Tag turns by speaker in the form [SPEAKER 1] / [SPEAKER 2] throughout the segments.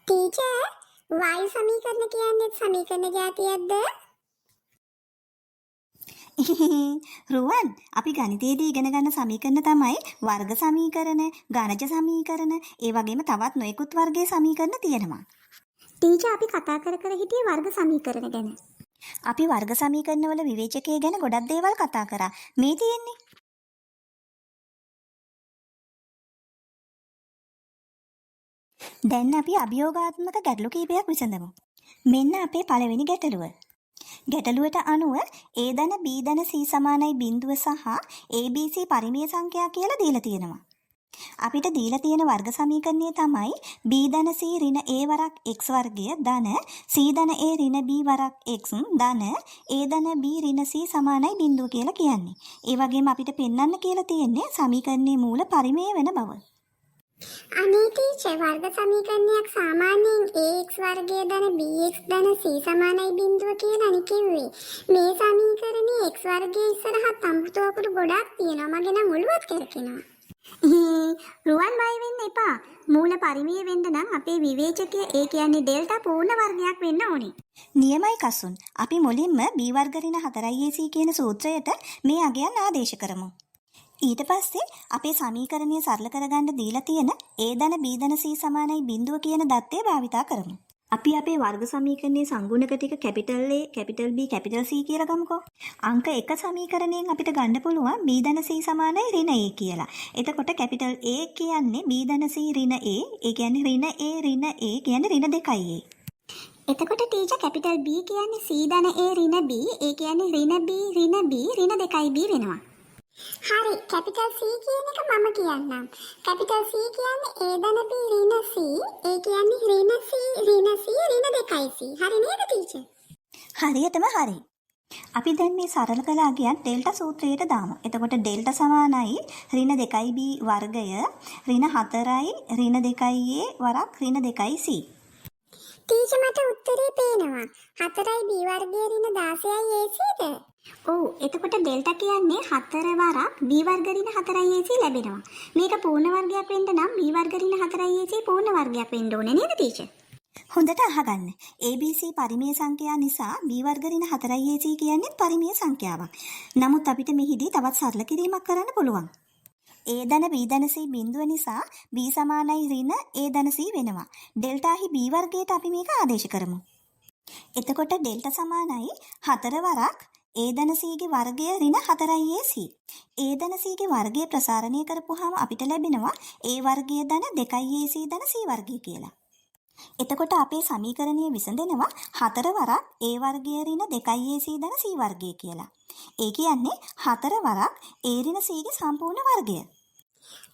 [SPEAKER 1] Teacher වායු සමීකරණ කියන්නේ සමීකරණ જાතියක්ද?
[SPEAKER 2] රුවන් අපි ගණිතයේදී ඉගෙන ගන්න සමීකරණ තමයි වර්ග සමීකරණ, ගණජ සමීකරණ, ඒ වගේම තවත් නොයෙකුත් වර්ගයේ සමීකරණ තියෙනවා.
[SPEAKER 1] ටීචර් අපි කතා කර හිටියේ වර්ග සමීකරණ ගැන.
[SPEAKER 2] අපි වර්ග සමීකරණ වල විවේචකයේ ගැන ගොඩක් දේවල් කතා කරා. මේ තියෙන්නේ. දැන් අපි අභියෝගාත්මක ගැටලු කිහිපයක් විසඳමු. මෙන්න අපේ පළවෙනි ගැටලුව. ගැටලුවට අනුව A ධන B ධන C සමානයි බිඳුව සහ ABC පරිමේය සංඛ්‍යා කියලා දීලා තියෙනවා. අපිට දීලා තියෙන වර්ග සමීකරණය තමයි B ධන C ඍණ A වරක් x වර්ගය ධන C ධන A ඍණ B වරක් x ධන A ධන B ඍණ C සමානයි බිඳුව කියලා කියන්නේ. ඒ වගේම අපිට පෙන්වන්න කියලා තියෙන්නේ සමීකරණයේ මූල පරිමේය වෙන බව.
[SPEAKER 1] අනේ ටීචර් වර්ග සමීකරණයක් සාමාන්‍යයෙන් ax වර්ගය ධන bx ධන c සමානයි බිඳුව කියලානේ කිව්වේ. මේ සමීකරණයේ x වර්ගයේ ඉස්සරහට අමුතු අකුරු ගොඩක් තියෙනවා. මගේ නම් ඔළුවත් කරකිනවා. රුවන් බය වෙන්න එපා. මූල පරිමේය වෙන්න නම් අපේ විවේචකය ඒ කියන්නේ ඩෙල්ටා පූර්ණ වර්ගයක් වෙන්න ඕනේ.
[SPEAKER 2] නියමයි කසුන්. අපි මුලින්ම b වර්ග ඍණ 4ac කියන සූත්‍රයට මේ අගයන් ආදේශ කරමු. ඊට පස්සේ අපේ සමීකරණය සරල කරගන්න දීලා තියෙන A ධන B ධන C සමානයි බිඳුව කියන දත්තය භාවිතා කරමු. අපි අපේ වර්ග සමීකරණයේ සංගුණක ටික capital A, capital B, capital C කියලා ගමුකෝ. අංක 1 සමීකරණයෙන් අපිට ගන්න පුළුවන් B ධන C සමානයි ඍණ A කියලා. එතකොට කැපිටල් A කියන්නේ B ධන C ඍණ A, ඒ කියන්නේ ඍණ A ඍණ A කියන්නේ ඍණ 2A.
[SPEAKER 1] එතකොට ටීචර් කැපිටල් B කියන්නේ C ධන A ඍණ B, ඒ කියන්නේ ඍණ B ඍණ B ඍණ 2B වෙනවා. හරි කැපිටල් C කියන එක මම කියන්නම්. කැපිටල් C කියන්නේ A ධන B ඍණ C, ඒ කියන්නේ ඍණ C ඍණ C ඍණ 2C. හරි නේද ටීචර්?
[SPEAKER 2] හරියටම හරි. අපි දැන් මේ සරල කළ අගයන් ඩෙල්ටා සූත්‍රයට දාමු. එතකොට ඩෙල්ටා සමානයි ඍණ 2b වර්ගය ඍණ 4යි ඍණ 2a වරක් ඍණ 2c.
[SPEAKER 1] ටීචර් මට උත්තරේ පේනවා. 4යි b වර්ගය ඍණ 16යි ac ද? ඔව් එතකොට ඩෙල්ටා කියන්නේ 4 වරක් b වර්ග ඍණ 4යි ac ලැබෙනවා. මේක පූර්ණ වර්ගයක් වෙන්න නම් b වර්ග ඍණ 4යි ac පූර්ණ වර්ගයක් වෙන්න ඕනේ නේද ටීචර්?
[SPEAKER 2] හොඳට අහගන්න. ABC පරිමේය සංඛ්‍යා නිසා B වර්ග ඍණ 4AC කියන්නේ පරිමේය සංඛ්‍යාවක්. නමුත් අපිට මෙහිදී තවත් සරල කිරීමක් කරන්න පුළුවන්. A ධන B ධන C බිඳුව නිසා B සමානයි ඍණ A ධන C වෙනවා. ඩෙල්ටාහි B වර්ගයට අපි මේක ආදේශ කරමු. එතකොට ඩෙල්ටා සමානයි 4 වරක් A ධන C ගේ වර්ගය ඍණ 4AC. A ධන C ගේ වර්ගය ප්‍රසාරණය කරපුවාම අපිට ලැබෙනවා A වර්ගය ධන 2AC ධන C වර්ගය කියලා. එතකොට අපේ සමීකරණය විසඳෙනවා 4 වරක් A වර්ගය ඍණ 2AC ධන C වර්ගය කියලා. ඒ කියන්නේ 4 වරක් A ඍණ C ගේ සම්පූර්ණ වර්ගය.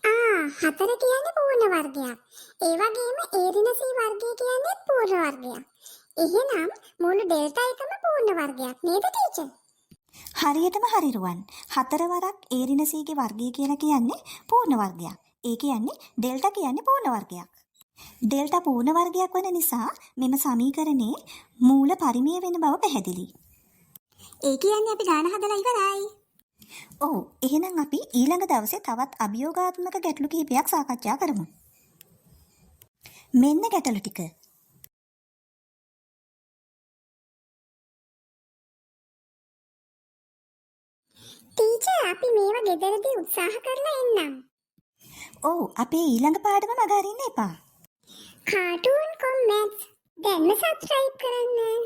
[SPEAKER 1] 4 කියන්නේ පූර්ණ වර්ගයක්. ඒ වගේම A ඍණ C වර්ගය කියන්නේ පූර්ණ වර්ගයක්. එහෙනම් මුළු ඩෙල්ටා එකම පූර්ණ වර්ගයක් නේද ටීචර්?
[SPEAKER 2] හරියටම හරි රුවන්. 4 වරක් A ඍණ C ගේ වර්ගය කියලා කියන්නේ පූර්ණ වර්ගයක්. ඒ කියන්නේ ඩෙල්ටා කියන්නේ පූර්ණ වර්ගයක්. ඩෙල්ටා පූර්ණ වර්ගයක් වන නිසා මෙම සමීකරණේ මූල පරිමේය වෙන බව පැහැදිලි.
[SPEAKER 1] ඒ කියන්නේ අපි ගාන හදලා ඉවරයි.
[SPEAKER 2] ඔව් එහෙනම් අපි ඊළඟ දවසේ තවත් අභියෝගාත්මක ගැටලු කිහිපයක් සාකච්ඡා කරමු. මෙන්න ගැටලු ටික.
[SPEAKER 1] ටීචර් අපි මේවා ගෙදරදී උත්සාහ කරලා එන්නම්.
[SPEAKER 2] ඔව් අපේ ඊළඟ පාඩම මග අරින්න එපා.
[SPEAKER 1] කාටූන් කොමෙන්ට්ස් දැන්ම සබ්ස්ක්‍රයිබ් කරන්න.